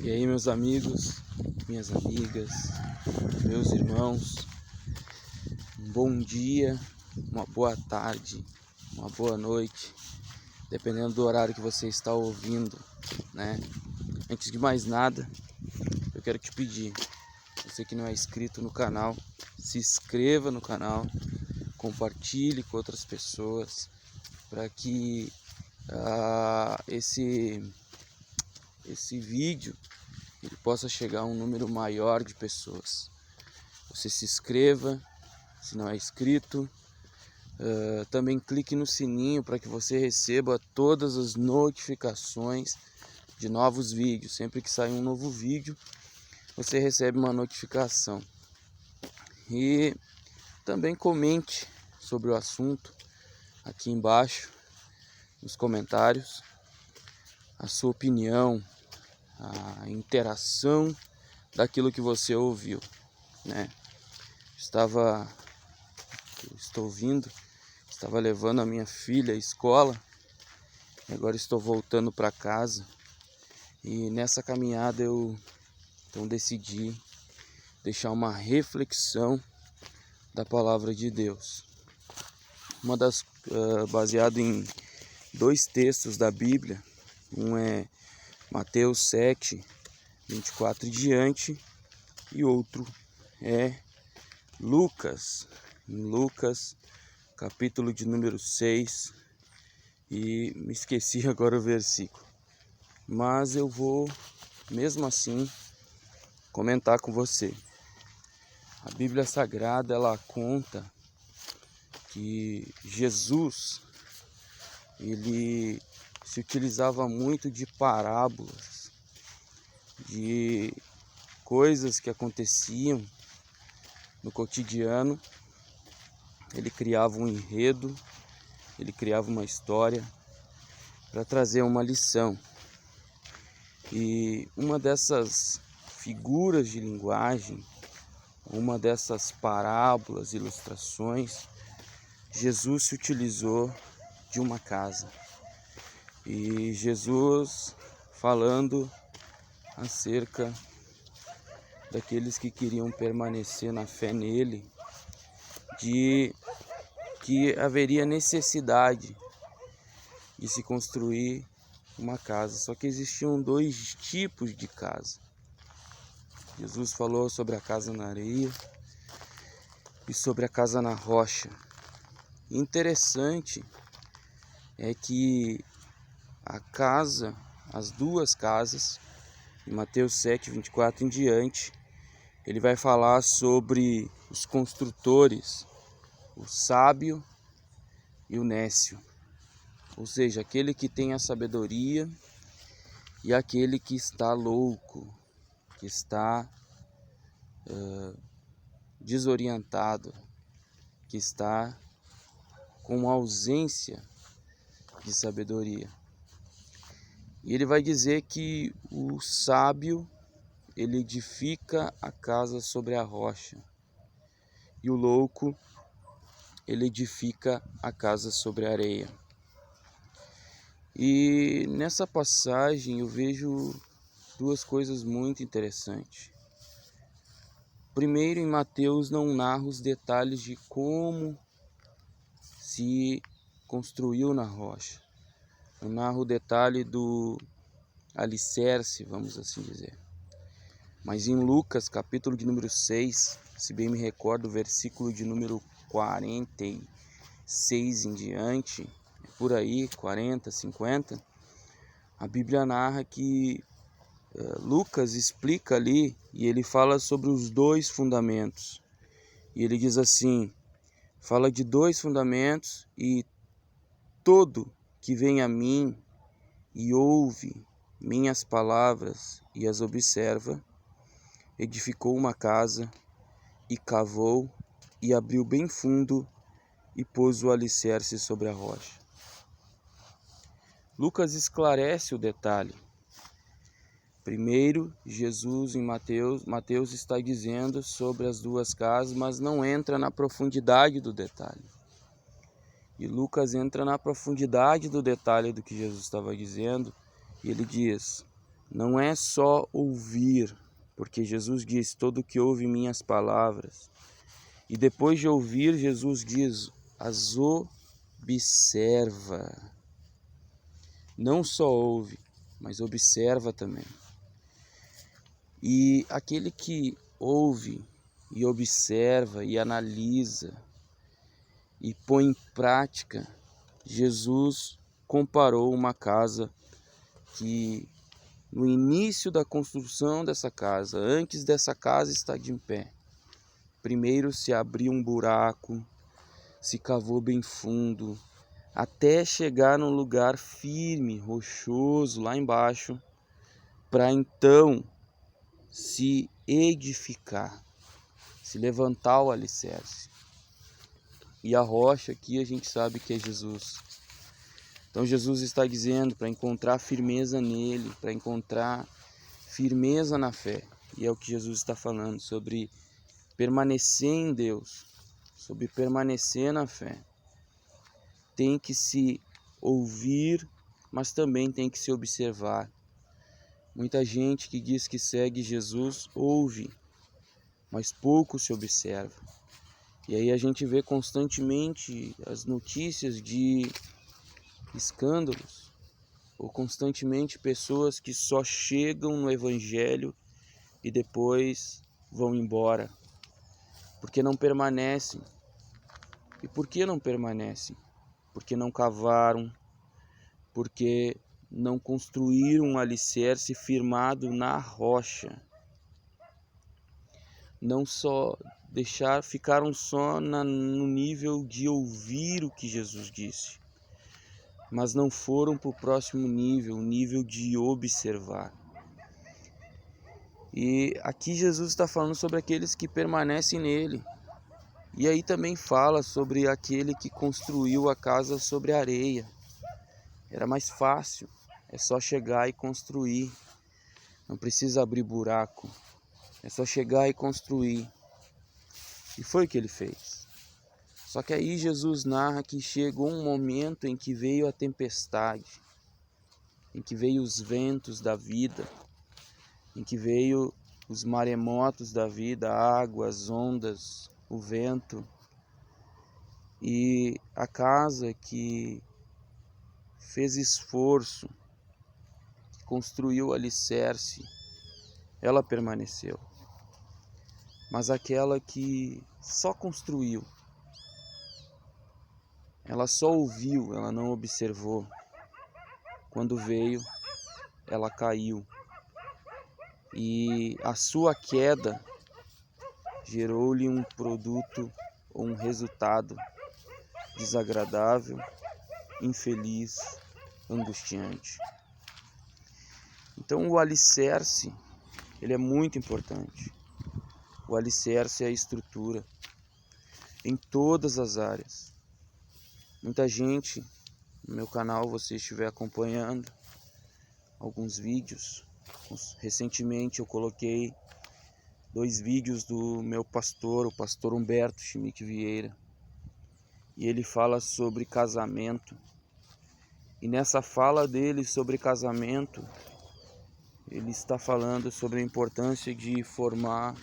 E aí, meus amigos, minhas amigas, meus irmãos, um bom dia, uma boa tarde, uma boa noite, dependendo do horário que você está ouvindo, né? Antes de mais nada, eu quero te pedir, você que não é inscrito no canal, se inscreva no canal, compartilhe com outras pessoas, para que esse vídeo ele possa chegar a um número maior de pessoas. Você se inscreva, se não é inscrito, também clique no sininho para que você receba todas as notificações de novos vídeos. Sempre que sair um novo vídeo, você recebe uma notificação. E também comente sobre o assunto aqui embaixo, nos comentários, a sua opinião, a interação daquilo que você ouviu, né? Estava levando a minha filha à escola e agora estou voltando para casa, e nessa caminhada eu então decidi deixar uma reflexão da palavra de Deus, baseado em dois textos da Bíblia. Um é Mateus 7, 24 e diante, e outro é em Lucas, capítulo de número 6, e me esqueci agora o versículo, mas eu vou, mesmo assim, comentar com você. A Bíblia Sagrada, ela conta que Jesus, ele se utilizava muito de parábolas, de coisas que aconteciam no cotidiano. Ele criava um enredo, ele criava uma história para trazer uma lição. E uma dessas figuras de linguagem, uma dessas parábolas, ilustrações, Jesus se utilizou de uma casa. E Jesus falando acerca daqueles que queriam permanecer na fé nele, de que haveria necessidade de se construir uma casa. Só que existiam dois tipos de casa. Jesus falou sobre a casa na areia e sobre a casa na rocha. Interessante é que as duas casas, em Mateus 7, 24 em diante, ele vai falar sobre os construtores, o sábio e o nécio. Ou seja, aquele que tem a sabedoria e aquele que está louco, que está desorientado, que está com ausência de sabedoria. E ele vai dizer que o sábio, ele edifica a casa sobre a rocha, e o louco, ele edifica a casa sobre a areia. E nessa passagem eu vejo duas coisas muito interessantes. Primeiro, em Mateus não narra os detalhes de como se construiu na rocha. Não narra o detalhe do alicerce, vamos assim dizer. Mas em Lucas, capítulo de número 6, se bem me recordo, versículo de número 46 em diante, por aí, 40, 50, a Bíblia narra que Lucas explica ali, e ele fala sobre os dois fundamentos. E ele diz assim, fala de dois fundamentos: e todo que vem a mim e ouve minhas palavras e as observa, edificou uma casa e cavou e abriu bem fundo e pôs o alicerce sobre a rocha. Lucas esclarece o detalhe. Primeiro, Jesus em Mateus está dizendo sobre as duas casas, mas não entra na profundidade do detalhe. E Lucas entra na profundidade do detalhe do que Jesus estava dizendo, e ele diz: não é só ouvir, porque Jesus diz: todo que ouve minhas palavras. E depois de ouvir, Jesus diz: as observa. Não só ouve, mas observa também. E aquele que ouve e observa e analisa e põe em prática, Jesus comparou uma casa que no início da construção dessa casa, antes dessa casa estar de pé, primeiro se abriu um buraco, se cavou bem fundo, até chegar num lugar firme, rochoso lá embaixo, para então se edificar, se levantar o alicerce. E a rocha aqui a gente sabe que é Jesus. Então Jesus está dizendo para encontrar firmeza nele, para encontrar firmeza na fé. E é o que Jesus está falando sobre permanecer em Deus, sobre permanecer na fé. Tem que se ouvir, mas também tem que se observar. Muita gente que diz que segue Jesus ouve, mas pouco se observa. E aí a gente vê constantemente as notícias de escândalos, ou constantemente pessoas que só chegam no Evangelho e depois vão embora, porque não permanecem. E por que não permanecem? Porque não cavaram, porque não construíram um alicerce firmado na rocha. Não só ficaram só no nível de ouvir o que Jesus disse, mas não foram para o próximo nível, o nível de observar. E aqui Jesus está falando sobre aqueles que permanecem nele. E aí também fala sobre aquele que construiu a casa sobre a areia. Era mais fácil, é só chegar e construir. Não precisa abrir buraco, é só chegar e construir. E foi o que ele fez. Só que aí Jesus narra que chegou um momento em que veio a tempestade, em que veio os ventos da vida, em que veio os maremotos da vida, a água, as ondas, o vento. E a casa que fez esforço, que construiu o alicerce, ela permaneceu. Mas aquela que só construiu, ela só ouviu, ela não observou. Quando veio, ela caiu. E a sua queda gerou-lhe um produto ou um resultado desagradável, infeliz, angustiante. Então o alicerce, ele é muito importante. O alicerce é a estrutura em todas as áreas. Muita gente no meu canal, você estiver acompanhando alguns vídeos. Recentemente eu coloquei 2 vídeos do meu pastor, o pastor Humberto Chimique Vieira. E ele fala sobre casamento. E nessa fala dele sobre casamento, ele está falando sobre a importância de formar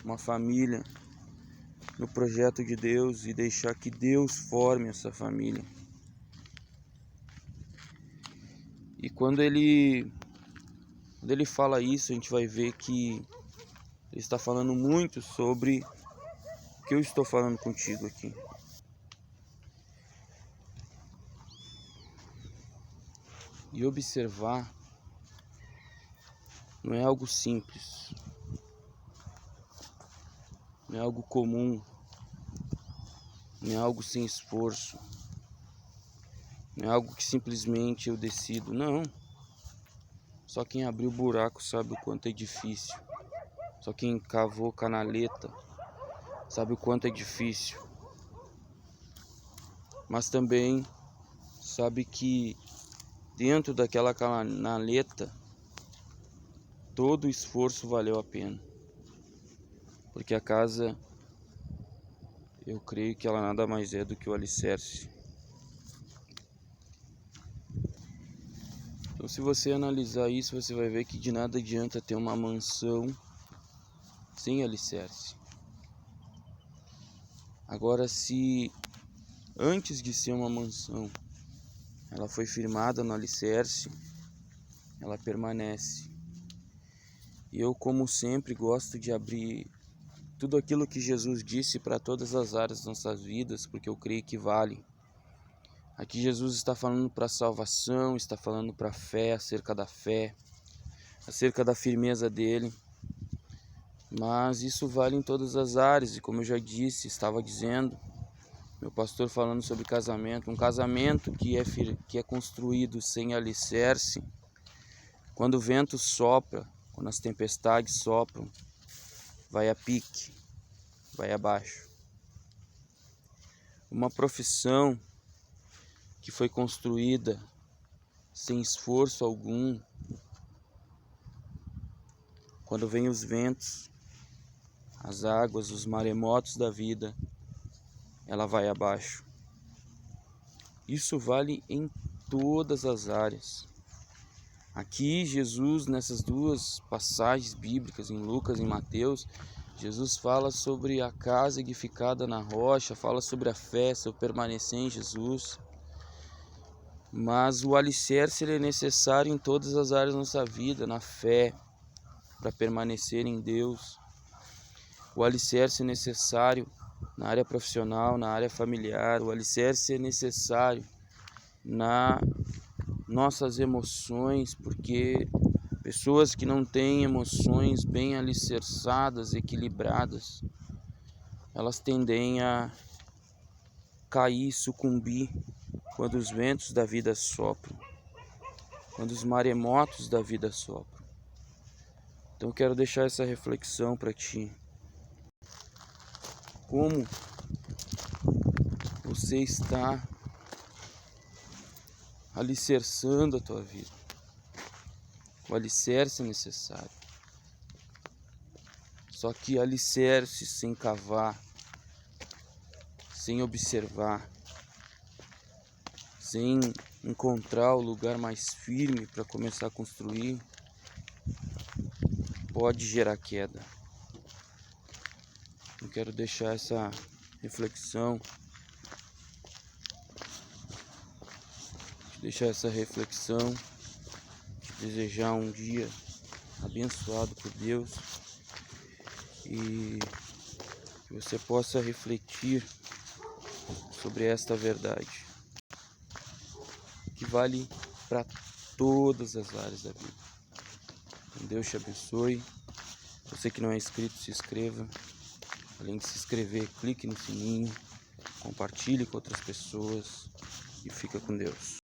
uma família no projeto de Deus e deixar que Deus forme essa família. E quando ele fala isso, a gente vai ver que ele está falando muito sobre o que eu estou falando contigo aqui. E observar não é algo simples, não é algo comum, não é algo sem esforço, não é algo que simplesmente eu decido, não. Só quem abriu o buraco sabe o quanto é difícil. Só quem cavou canaleta sabe o quanto é difícil. Mas também sabe que dentro daquela canaleta todo o esforço valeu a pena. Porque a casa, eu creio que ela nada mais é do que o alicerce. Então, se você analisar isso, você vai ver que de nada adianta ter uma mansão sem alicerce. Agora, se antes de ser uma mansão, ela foi firmada no alicerce, ela permanece. E eu, como sempre, gosto de abrir tudo aquilo que Jesus disse para todas as áreas das nossas vidas, porque eu creio que vale. Aqui Jesus está falando para a salvação, está falando para a fé, acerca da firmeza dele. Mas isso vale em todas as áreas, e como eu já disse, estava dizendo, meu pastor falando sobre casamento, um casamento que é construído sem alicerce, quando o vento sopra, quando as tempestades sopram, vai a pique, vai abaixo. Uma profissão que foi construída sem esforço algum, quando vem os ventos, as águas, os maremotos da vida, ela vai abaixo. Isso vale em todas as áreas. Aqui Jesus, nessas duas passagens bíblicas, em Lucas e em Mateus, Jesus fala sobre a casa edificada na rocha, fala sobre a fé, sobre permanecer em Jesus. Mas o alicerce ele é necessário em todas as áreas da nossa vida, na fé, para permanecer em Deus. O alicerce é necessário na área profissional, na área familiar. O alicerce é necessário nas nossas emoções, porque pessoas que não têm emoções bem alicerçadas, equilibradas, elas tendem a cair, sucumbir quando os ventos da vida sopram, quando os maremotos da vida sopram. Então eu quero deixar essa reflexão para ti. Como você está alicerçando a tua vida? O alicerce é necessário. Só que alicerce sem cavar, sem observar, sem encontrar o lugar mais firme para começar a construir, pode gerar queda. Eu quero deixar essa reflexão, te desejar um dia abençoado por Deus e que você possa refletir sobre esta verdade, que vale para todas as áreas da vida. Então, Deus te abençoe. Você que não é inscrito, se inscreva. Além de se inscrever, clique no sininho, compartilhe com outras pessoas e fica com Deus.